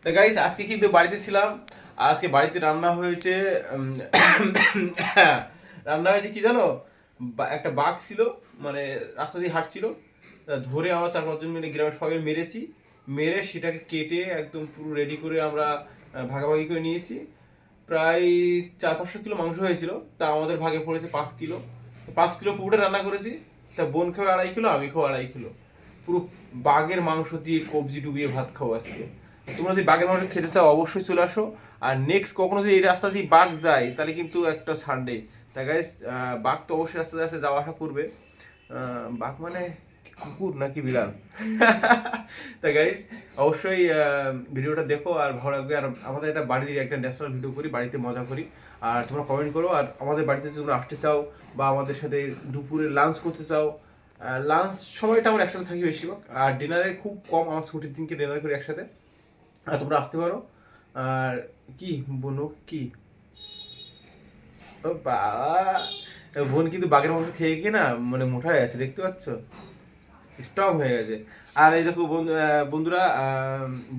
তো গাইস আজকে কিন্তু বাড়িতে ছিলাম। আজকে বাড়িতে রান্না হয়েছে রান্না হয়েছে কি জানো, একটা বাঘ ছিল, মানে রাস্তা দিয়ে হাঁটছিল, তা ধরে আমরা 4-5 জন মিলে গ্রামের সবাই মেরেছি। মেরে সেটাকে কেটে একদম পুরো রেডি করে আমরা ভাগাভাগি করে নিয়েছি। প্রায় 400-500 কিলো মাংস হয়েছিল, তা আমাদের ভাগে পড়েছে 5 কিলো। 5 কিলো পুরোটা রান্না করেছি। তা বোন খাবে 2.5 কিলো, আমি খাবো 2.5 কিলো। পুরো বাঘের মাংস দিয়ে কবজি ডুবিয়ে ভাত খাবো আজকে। তোমরা যদি বাঘের মাংস খেতে চাও অবশ্যই চলে আসো। আর নেক্সট কখনো যদি এই রাস্তা দিয়ে বাঘ যায় তাহলে কিন্তু একটা সানডে। তা গাইস, বাঘ তো অবশ্যই রাস্তা দিয়ে আসলে যাওয়া আসা করবে। বাঘ মানে কুকুর নাকি বিড়াল? তা গাইস অবশ্যই ভিডিওটা দেখো আর ভালো লাগবে। আর আমাদের একটা বাড়ির একটা ন্যাচারাল ভিডিও করি, বাড়িতে মজা করি। আর তোমরা কমেন্ট করো। আর আমাদের বাড়িতে যদি তোমরা আসতে চাও বা আমাদের সাথে দুপুরে লাঞ্চ করতে চাও, লাঞ্চ সময়টা আমরা একসাথে থাকি বেশিরভাগ, আর ডিনারে খুব কম, আমার ছুটির দিনকে ডিনার করি একসাথে। আর তোমরা আসতে পারো। আর কি বলো কি, ও বাবা, বোন কিন্তু বাঘের মাংস খেয়ে গিয়ে না মানে মোটা হয়ে গেছে, দেখতে পাচ্ছ, স্ট্রং হয়ে গেছে। আর এই দেখো বন্ধুরা,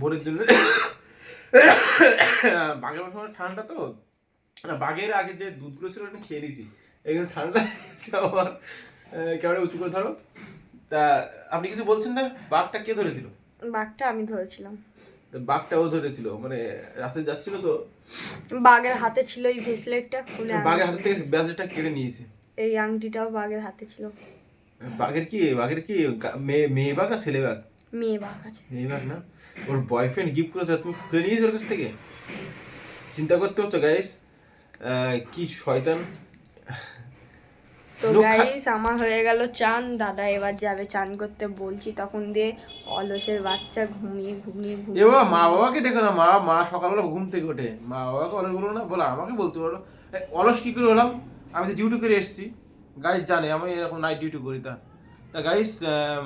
বোনের জন্য বাঘের মাংস মানে ঠান্ডা তো, না বাঘের আগে যে দুধগুলো ছিল ওটা খেয়ে নিয়েছি, এইগুলো ঠান্ডা লাগছে আমার। কেমন উঁচু করে ধরো। তা আপনি কিছু বলছেন না? বাঘটা কে ধরেছিল? বাঘটা আমি ধরেছিলাম। বাঘটাও ধরেছিল, মানে রাস্তায় যাচ্ছিল তো, বাঘের হাতে ছিল এই ব্রেসলেটটা, খুলে বাঘের হাত থেকে ব্যাজটা কেড়ে নিয়েছে। এই আংটিটাও বাঘের হাতে ছিল। বাঘের কি মেয়ে বাঘ না ছেলে বাঘ? মেয়ে বাঘ আছে। মেয়ে বাঘ না? ওর বয়ফ্রেন্ড গিফট করেছে, তুমি খুলে নিয়েছো ওর কাছ থেকে? চিন্তা করতে হচ্ছে গাইস, কি শয়তান। তো গাইস আমার হয়ে গেল চান, দাদা এবার যাবে চান করতে বলছি তখন দিয়ে অলসের বাচ্চা ঘুমিয়ে ঘুমিয়ে এ ঘুমিয়ে। বাবা, মা বাবাকে ডেকে না, মা সকালবেলা ঘুম থেকে ওঠে, মা বাবাকে অলস বলো না, বলো আমাকে বলতে পারো। অলস কি করে হলাম? আমি তো ডিউটি করে এসেছি, গাইস জানে আমি এরকম নাইট ডিউটি করি। তা তা গাইস,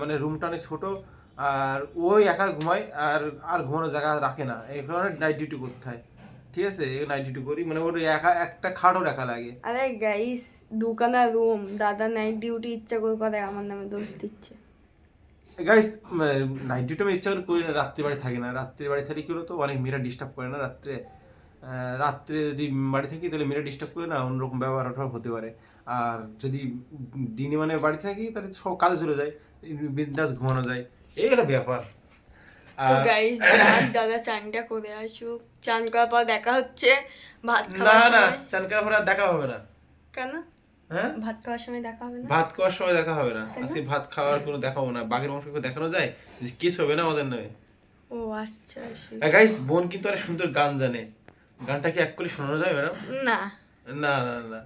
মানে রুমটা অনেক ছোট, আর ওই একা ঘুমায়, আর আর ঘুমানোর জায়গা রাখে না, এই কারণে নাইট ডিউটি করতে হয়। ঠিক আছে, নাইট ডিউটি করি, মানে ওর একা একটা খাটও রাখা লাগে। আরে গাইস, দুখানা রুম, দাদা নাইট ডিউটি ইচ্ছা করে করে আমার নামে দোষ দিচ্ছে। গাইস, নাইট ডিউটি আমি ইচ্ছা করে করি না, রাত্রি বাড়ি থাকি না। রাত্রি বাড়ি থাকি কি হলো তো, অনেক মেয়েরা ডিস্টার্ব করে না রাত্রে। রাত্রে যদি বাড়ি থাকি তাহলে মেয়েরা ডিস্টার্ব করে না, অন্যরকম ব্যবহার ট্যাবহার হতে পারে। আর যদি দিনে মানে বাড়ি থাকি তাহলে সব কাজে চলে যায়, বিন্দাস ঘুমানো যায়, এই একটা ব্যাপার। তো আর গাইস দাদা চানটা করে আসুক, চান করার পর দেখা হচ্ছে ভাত না খাওয়ার না, সময়। চান করার পরে আর দেখা হবে না। কেন? হ্যাঁ, ভাত খাওয়ার সময় দেখা হবে না? ভাত খাওয়ার সময় দেখা হবে না, কেন? আজকে ভাত খাওয়ার কোনো দেখাবো না। বাঘের মাংস দেখানো যায় যে কেস হবে না আমাদের নামে। ও আচ্ছা গাইস, বোন কিন্তু অনেক সুন্দর গান জানে। গানটা কি এক করে শোনানো যায় ম্যাডাম? না না না না,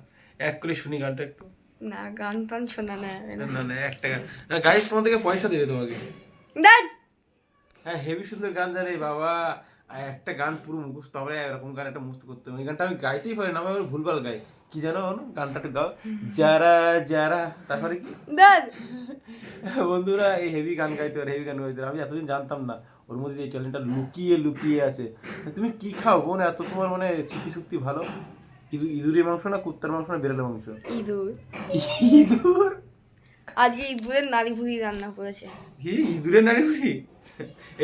এক করে শুনি গানটা একটু। না, গান টান শোনা না যাবে না না। না, একটা গান না, গাইস তোমাদেরকে পয়সা দেবে তোমাকে। দেখ, হ্যাঁ, হেভি সুন্দর গান জানে বাবা। আর একটা গান পুরো মুখস্থ, আমরা এরকম গান একটা মুখস্থ করতে হবে। ওই গানটা আমি গাইতেই পারি না, আমি আবার ভুলভাল গাই। কি জানো গানটা একটু গাও। যারা যারা, তারপরে কি? দেখ। বন্ধুরা এই হেভি গান গাইতে পারে, হেভি গান গাইতে পারে, আমি এতদিন জানতাম না ওর মধ্যে যে ট্যালেন্টটা লুকিয়ে লুকিয়ে আছে। তুমি কি খাও বোন, এত তোমার মানে স্মৃতি শক্তি ভালো? ইঁদুরের মাংস না কুত্তার মাংস না বেড়ালের মাংস? ইঁদুর। ইঁদুর? আজকে ইঁদুরের নাড়ি ভুড়ি রান্না করেছে। কি ইঁদুরের নাড়ি ভুড়ি?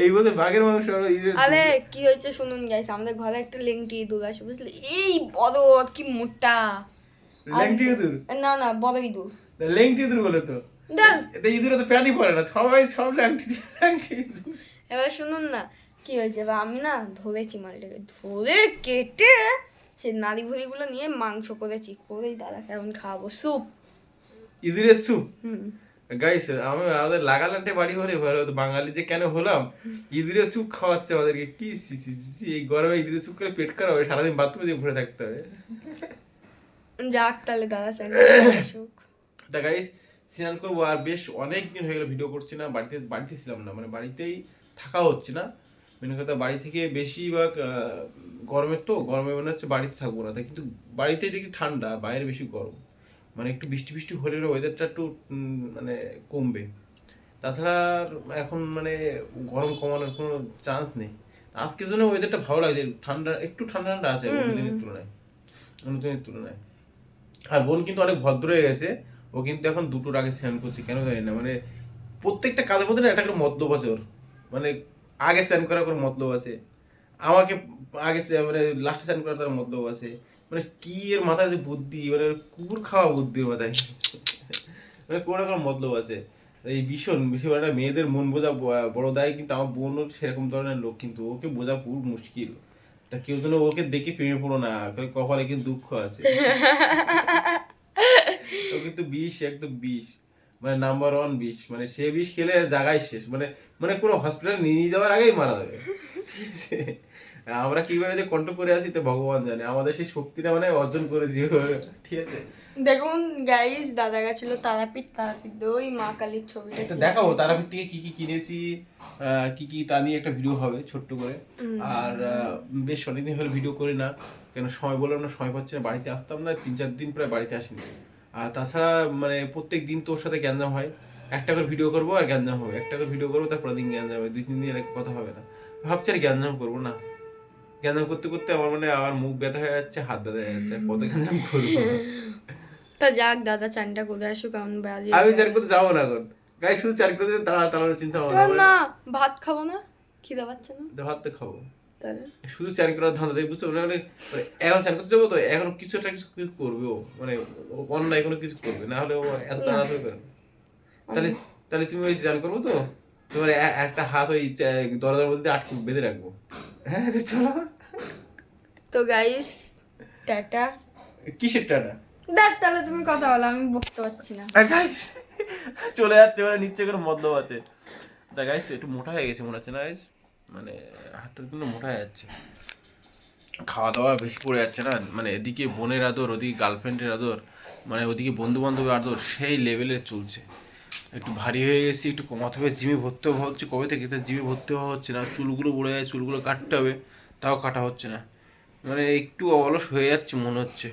এই বলতে বাঘের মাংস আর ইঁদুরের? আরে কি হয়েছে শুনুন গাইস, আমাদের ঘরে একটা লেংটি ইঁদুর আছে বুঝলে, এই বড় কি মোটা। ল্যাংটি ইঁদুর? না না, বড় ইঁদুর। ল্যাংটি ইঁদুর বলে তো। দেখ, এটা ইঁদুরে তো প্যানই পড়ে না, সবাই সব ল্যাংটি ল্যাংটি ইঁদুর। এবার শুনুন না কি হয়েছে। এবার আমি না ধরেছি মালটাকে, ধরে কেটে সে নাড়ি ভুড়িগুলো নিয়ে মাংস করেছি, করেই দাদা কেমন খাওয়াবো, স্যুপ। ইঁদুরের স্যুপ? হুম। গাইস, আমি আমাদের লাগালান্টে বাড়ি ঘরে ভালো বাঙালি যে কেন হলাম, ইঁদুরের স্যুপ খাওয়াচ্ছে আমাদেরকে, কি সি সি সি সি, এই গরমে ইঁদুরের স্যুপ করে পেট খারাপ হবে, সারাদিন বাথরুমে দিয়ে ভরে থাকতে হবে। যাক তাহলে দাদা চান আসুক। তা গাইস, স্নান করবো। আর বেশ অনেক দিন হয়ে গেল ভিডিও করছি না, বাড়িতে ছিলাম না, মানে বাড়িতেই থাকা হচ্ছে না। মেন কথা বাড়ি থেকে বেশিরভাগ গরমের তো, গরমে মনে হচ্ছে বাড়িতে থাকবো না, তাই কিন্তু বাড়িতে একটু ঠান্ডা, বাইরে বেশি গরম, মানে একটু বৃষ্টি বৃষ্টি হলে ওয়েদারটা একটু মানে কমবে। তাছাড়া আর এখন মানে গরম কমানোর কোনো চান্স নেই। আজকের জন্য ওয়েদারটা ভালো লাগছে, ঠান্ডা, একটু ঠান্ডা ঠান্ডা আছে অন্য দিনের তুলনায়। আর বোন কিন্তু অনেক ভদ্র হয়ে গেছে, ও কিন্তু এখন 2টোর আগে স্নান করছে, কেন জানি না, মানে প্রত্যেকটা কাজের মধ্যে না একটা করে মতলব আছে ওর, মানে আগে স্নান করার কোনো মতলব আছে। আমাকে আগে মানে লাস্টে চান করার তার মতলব আছে, মানে কি এর মাথায় যে বুদ্ধি, মানে কুকুর খাওয়া বুদ্ধি ওর মাথায়, মানে কোনো না কোনো মতলব আছে। এই ভীষণ ভীষণ একটা মেয়েদের মন বোঝা বড় দায়, কিন্তু আমার বোনও সেরকম ধরনের লোক, কিন্তু ওকে বোঝা খুব মুশকিল। তা কেউ যেন ওকে দেখে প্রেমে পড়ো না, কপালে কিন্তু দুঃখ আছে। ও কিন্তু বিষ, একদম বিষ, মানে নাম্বার ওয়ান বিষ, মানে সে বিষ খেলে জায়গায় শেষ, মানে মানে কোনো হসপিটালে নিয়ে যাওয়ার আগেই মারা যাবে, ঠিক আছে। আমরা কিভাবে যে কন্ট্রোল করে আসি তো ভগবান জানে, আমাদের সেই শক্তিটা মানে অর্জন করেছি, ঠিক আছে। দেখুন গাইস, দাদা গেছিল তারাপীঠ, তারাপীঠ ওই মা কালীর ছবিটা তো দেখাবো তারাপীঠ থেকে কি কি কিনেছি, কি কি তা নিয়ে একটা ভিডিও হবে ছোট্ট করে। আর বেশ অনেকদিন হলে ভিডিও করি না, কেন সময় বললাম না, সময় পাচ্ছি না, বাড়িতে আসতাম না, 3-4 দিন প্রায় বাড়িতে আসিনি। আর তাছাড়া মানে প্রত্যেক দিন তোর সাথে গ্যাঞ্জাম হয়, একটা করে ভিডিও করবো আর গ্যাঞ্জাম হবে, একটা করে ভিডিও করবো তারপর দিন গ্যাঞ্জাম হবে, 2-3 দিন এর কথা হবে না। ভাবছি আর গ্যাঞ্জাম করবো না, গ্যাঞ্জাম করতে করতে আমার মানে আমার মুখ ব্যথা হয়ে যাচ্ছে, হাত ব্যথা হয়ে যাচ্ছে, কত গ্যাঞ্জাম করবো। তা যাক, দাদা চানটা করে আসুক, কারণ বাজে আমি চান করতে যাবো না এখন, গাই শুধু চান করতে তারা তাড়ানোর চিন্তা ভাবনা কারণ না ভাত খাবো না, খিদা পাচ্ছে না, ভাত তো খাবো, তাহলে শুধু চান করার ধান্দা দেখে বুঝতে পারবে, মানে মানে এখন চান করতে যাবো তো এখন কিছু একটা কিছু কিছু করবে ও, মানে ও অন্যায় কোনো কিছু করবে না, হলে ও এত তাড়াতাড়ি করে না। তাহলে তাহলে তুমি ওই চান করবো তো, তোমার একটা হাত ওই দরজার মধ্যে আটকে বেঁধে রাখবো, হ্যাঁ তো চলো। তো গাইস টাটা। কিসের টাটা? দেখ তাহলে তুমি কথা বলো, আমি বকতে পারছি না। গাইস চলে যাচ্ছে, মানে নিচে কোনো মতলব আছে। তা গাইস একটু মোটা হয়ে গেছে মনে হচ্ছে না গাইস, মানে হাতটা কিন্তু মোটা হয়ে যাচ্ছে, খাওয়া দাওয়া বেশি পড়ে যাচ্ছে না, মানে এদিকে বোনের আদর, ওদিকে গার্লফ্রেন্ডের আদর, মানে ওদিকে বন্ধু বান্ধবের আদর সেই লেভেলে চলছে। একটু ভারী হয়ে গেছি, একটু কমাতে হবে, জিমে ভর্তি হওয়া হচ্ছে কবে থেকে, তা জিমে ভর্তি হওয়া হচ্ছে না, চুলগুলো পড়ে যায়, চুলগুলো কাটতে হবে, তাও কাটা হচ্ছে না, মানে একটু অলস হয়ে যাচ্ছে মনে হচ্ছে।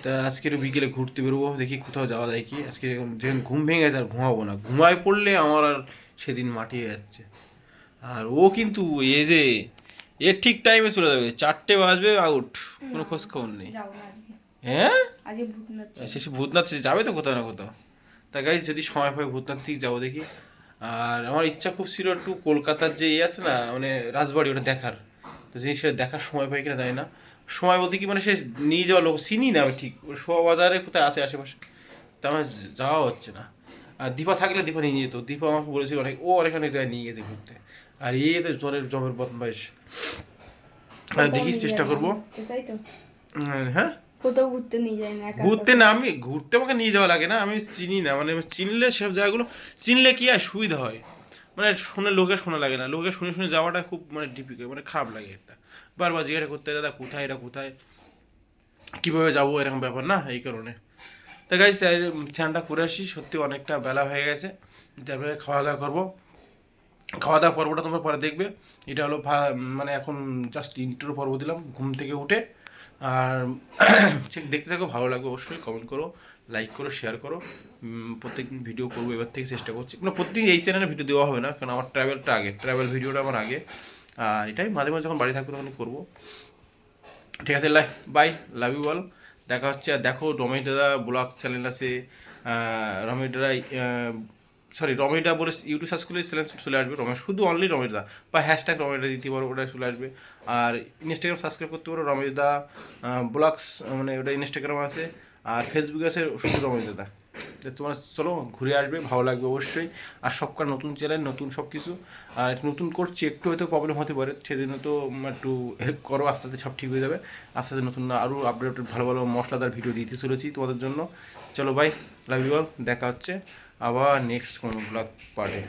তা আজকে একটু বিকেলে ঘুরতে বেরোবো, দেখি কোথাও যাওয়া যায় কি আজকে, যেখানে ঘুম ভেঙে গেছে আর ঘুমাবো না, ঘুমায় পড়লে আমার আর সেদিন মাটিয়ে যাচ্ছে। আর ও কিন্তু এ যে এ ঠিক টাইমে চলে যাবে, 4টে বাজবে আউট, কোনো খোঁজ খবর নেই। যাবো না আজকে, হ্যাঁ আজকে ভূতনাথ শেষে ভূতনাথ যাবে তো কোথাও না কোথাও। তা গাইজ যদি সময় পাই ভূতনাথ ঠিক যাবো দেখি। আর আমার ইচ্ছা খুব ছিল একটু কলকাতার যে আছে না, মানে রাজবাড়ি, ওটা দেখার, তো জিনিসটা দেখার সময় পাই কিনা জানি না। সময় বলতে কি, মানে সে নিয়ে যাওয়া লোক চিনি না আমি ঠিক, শোয়া বাজারে কোথায় আছে আশেপাশে, তা আমার যাওয়া হচ্ছে না। আর দীপা থাকলে দীপা নিয়ে যেত, দীপা আমাকে বলেছিল অনেক, ও অনেক অনেক জায়গায় নিয়ে গেছে ঘুরতে, আর তো জ্বরের জমের বদমাইশ। দেখিস চেষ্টা করবো। তাই তো, হ্যাঁ কোথাও ঘুরতে নিয়ে যায় না, একা ঘুরতে না, আমি ঘুরতে আমাকে নিয়ে যাওয়া লাগে না, আমি চিনি না, মানে চিনলে সব জায়গাগুলো চিনলে কি আর সুবিধা হয়, মানে শুনে লোকে শোনা লাগে না, লোকে শুনে শুনে যাওয়াটা খুব মানে ডিফিকাল্ট, মানে খারাপ লাগে একটা, বারবার জিজ্ঞাসা করতে, দাদা কোথায় এটা কোথায়, কীভাবে যাবো, এরকম ব্যাপার না, এই কারণে। তা গাইস স্নানটা করে আসি, সত্যি অনেকটা বেলা হয়ে গেছে, তারপরে খাওয়া দাওয়া করবো, খাওয়া দাওয়া পর্বটা তোমরা পরে দেখবে। এটা হলো মানে এখন জাস্ট ইন্ট্রো পর্ব দিলাম ঘুম থেকে উঠে। আর ঠিক দেখতে থাকো, ভালো লাগবে অবশ্যই, কমেন্ট করো, লাইক করো, শেয়ার করো। প্রত্যেকদিন ভিডিও করবো এবার থেকে, চেষ্টা করছি, মানে প্রত্যেকদিন এই চ্যানেলে ভিডিও দেওয়া হবে না, কারণ আমার ট্রাভেলটা আগে, ট্রাভেল ভিডিওটা আমার আগে, আর এটাই মাঝে মাঝে যখন বাড়ি থাকবো তখন করবো। ঠিক আছে, বাই, লাভ ইউ অল, দেখা হচ্ছে। আর দেখো রমেশ দাদা ব্লগ চ্যানেল আছে, রমেশ দাদা সরি রমেশ দা বলে ইউটিউব সার্চ করলে চ্যানেল চলে আসবে, রমেশ শুধু অনলি রমেশ দা, বা হ্যাশট্যাগ রমেশ দা দিতে পারো, ওটা চলে আসবে। আর ইনস্টাগ্রাম সাবস্ক্রাইব করতে পারো রমেশ দা ব্লগস, মানে ওটা ইনস্টাগ্রাম আছে, আর ফেসবুক আছে শুধু রমেশ দাদা। তোমার চলো ঘুরে আসবে, ভালো লাগবে অবশ্যই। আর সবকার নতুন চ্যানেল, নতুন সব কিছু, আর নতুন করছি, একটু হয়তো প্রবলেম হতে পারে, সেদিন তো একটু হেল্প করো, আস্তে আস্তে সব ঠিক হয়ে যাবে, আস্তে আস্তে নতুন আরও আপডেট ভালো ভালো মশলাদার ভিডিও দিতে চলেছি তোমাদের জন্য। চলো বাই, লাভ ইউ অল, দেখা হচ্ছে আবার নেক্সট কোনো ব্লগ পার্টে।